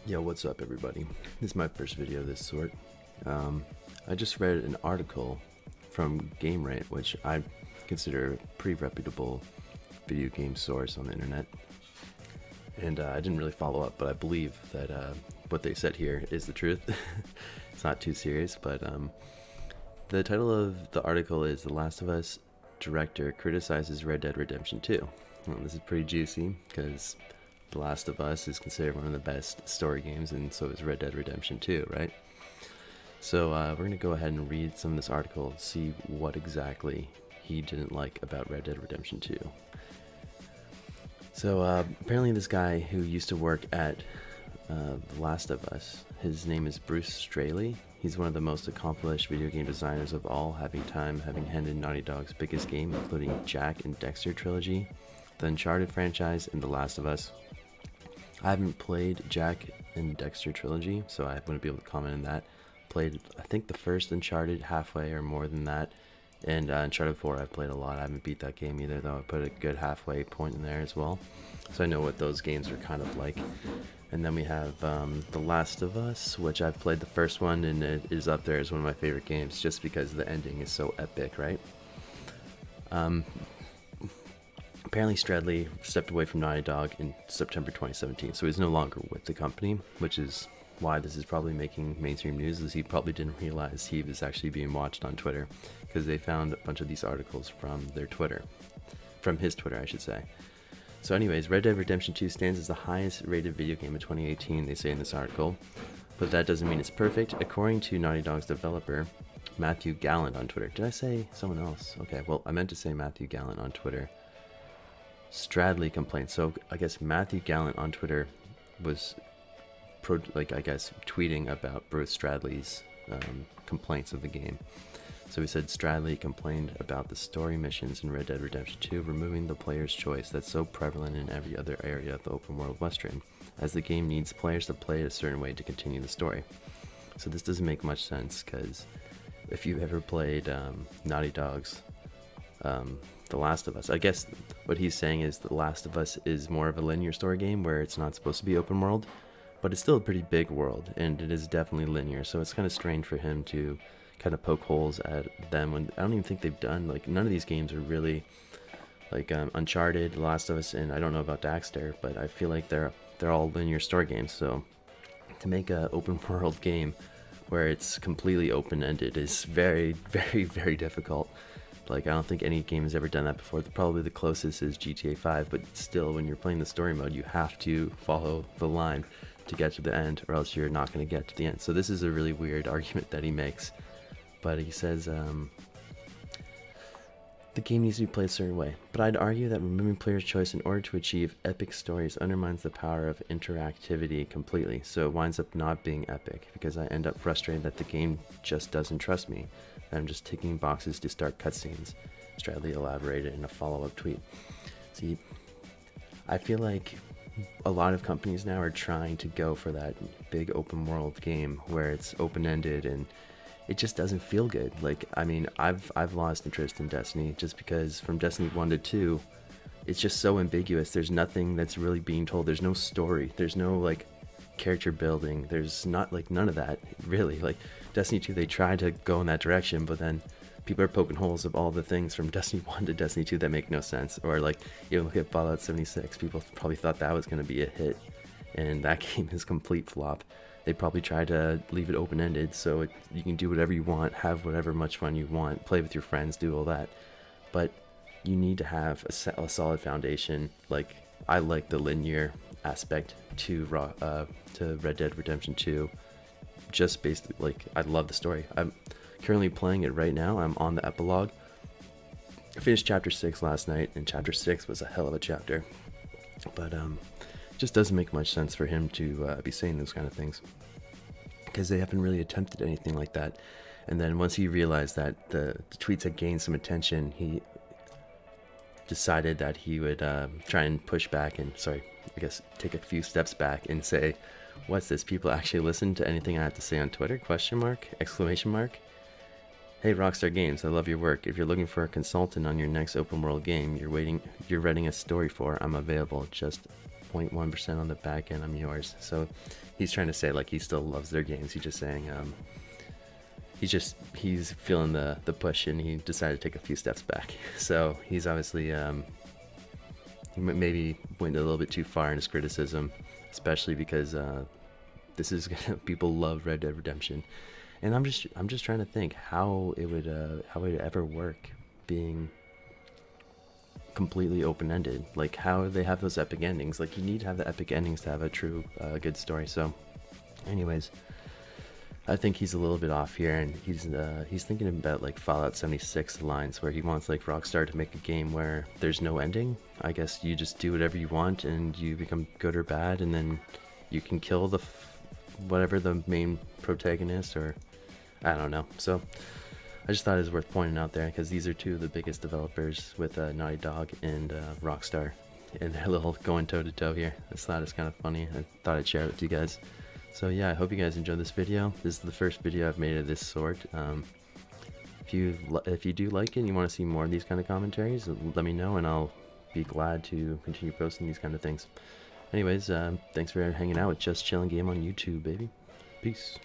Yo, what's up, everybody? This is my first video of this sort. I just read an article from GameRant, which I consider a pretty reputable video game source on the internet. And I didn't really follow up, but I believe that what they said here is the truth. It's not too serious, but the title of the article is "The Last of Us Director Criticizes Red Dead Redemption 2." Well, this is pretty juicy because The Last of Us is considered one of the best story games, and so is Red Dead Redemption 2, right? So we're going to go ahead and read some of this article, see what exactly he didn't like about Red Dead Redemption 2. So apparently this guy who used to work at The Last of Us, his name is Bruce Straley. He's one of the most accomplished video game designers of all, having handed Naughty Dog's biggest game, including Jack and Dexter trilogy, the Uncharted franchise, and The Last of Us. I haven't played Jack and Dexter trilogy, so I wouldn't be able to comment on that. Played, I think, the first Uncharted halfway or more than that, and Uncharted 4 I've played a lot. I haven't beat that game either, though I put a good halfway point in there as well, so I know what those games are kind of like. And then we have The Last of Us, which I've played the first one, and it is up there as one of my favorite games just because the ending is so epic, right? Apparently Straley stepped away from Naughty Dog in September 2017, so he's no longer with the company, which is why this is probably making mainstream news, as he probably didn't realize he was actually being watched on Twitter, because they found a bunch of these articles from their Twitter. From his Twitter, I should say. So anyways, Red Dead Redemption 2 stands as the highest rated video game of 2018, they say in this article, but that doesn't mean it's perfect. According to Naughty Dog's developer, Matthew Gallant on Twitter. Did I say someone else? Okay, well, I meant to say Matthew Gallant on Twitter. Straley complained. So I guess Matthew Gallant on Twitter was tweeting about Bruce Straley's complaints of the game. So he said Straley complained about the story missions in Red Dead Redemption 2 removing the player's choice that's so prevalent in every other area of the open world Western, as the game needs players to play it a certain way to continue the story. So this doesn't make much sense, because if you've ever played Naughty Dog's The Last of Us, I guess what he's saying is The Last of Us is more of a linear story game where it's not supposed to be open world, but it's still a pretty big world, and it is definitely linear, so it's kind of strange for him to kind of poke holes at them when I don't even think they've done, like, none of these games are really like Uncharted, The Last of Us, and I don't know about Daxter, but I feel like they're all linear story games. So to make a open world game where it's completely open-ended is very, very, very difficult. Like, I don't think any game has ever done that before. Probably the closest is GTA 5, but still, when you're playing the story mode, you have to follow the line to get to the end, or else you're not going to get to the end. So this is a really weird argument that he makes. But he says, the game needs to be played a certain way. But I'd argue that removing player's choice in order to achieve epic stories undermines the power of interactivity completely. So it winds up not being epic, because I end up frustrated that the game just doesn't trust me. I'm just ticking boxes to start cutscenes, Straley elaborated in a follow-up tweet. See, I feel like a lot of companies now are trying to go for that big open world game where it's open-ended, and it just doesn't feel good. Like, I mean, I've lost interest in Destiny just because from Destiny 1 to 2, it's just so ambiguous. There's nothing that's really being told. There's no story. There's no, like, character building. There's not, like, none of that, really. Like, Destiny 2, they tried to go in that direction, but then people are poking holes of all the things from Destiny 1 to Destiny 2 that make no sense. Or, like, you look at Fallout 76, people probably thought that was going to be a hit, and that game is a complete flop. They probably tried to leave it open-ended so you can do whatever you want, have whatever much fun you want, play with your friends, do all that. But you need to have a solid foundation. Like, I like the linear aspect to Red Dead Redemption 2. Just basically, like, I love the story. I'm currently playing it right now. I'm on the epilogue. I finished chapter 6 last night, and chapter 6 was a hell of a chapter. But just doesn't make much sense for him to be saying those kind of things, because they haven't really attempted anything like that. And then once he realized that the tweets had gained some attention, he decided that he would try and push back and, take a few steps back and say, what's this, people actually listen to anything I have to say on Twitter, question mark, exclamation mark. Hey, Rockstar Games, I love your work. If you're looking for a consultant on your next open world game you're writing a story for, I'm available. Just 0.1% on the back end, I'm yours. So he's trying to say like he still loves their games. He's just saying he's feeling the push, and he decided to take a few steps back. So he's obviously he maybe went a little bit too far in his criticism, especially because this is gonna, people love Red Dead Redemption, and I'm just trying to think how it would ever work being completely open-ended. Like, how they have those epic endings. Like, you need to have the epic endings to have a true good story. So anyways, I think he's a little bit off here, and he's thinking about like Fallout 76 lines, where he wants like Rockstar to make a game where there's no ending. I guess you just do whatever you want and you become good or bad, and then you can kill the whatever the main protagonist, or I don't know. So I just thought it was worth pointing out there, because these are two of the biggest developers with Naughty Dog and Rockstar, and they're little going toe to toe here. I just thought it's kind of funny. I thought I'd share it with you guys. So yeah, I hope you guys enjoyed this video. This is the first video I've made of this sort. If you do like it and you want to see more of these kind of commentaries, let me know, and I'll be glad to continue posting these kind of things. Anyways, thanks for hanging out with Just Chillin' Game on YouTube, baby. Peace.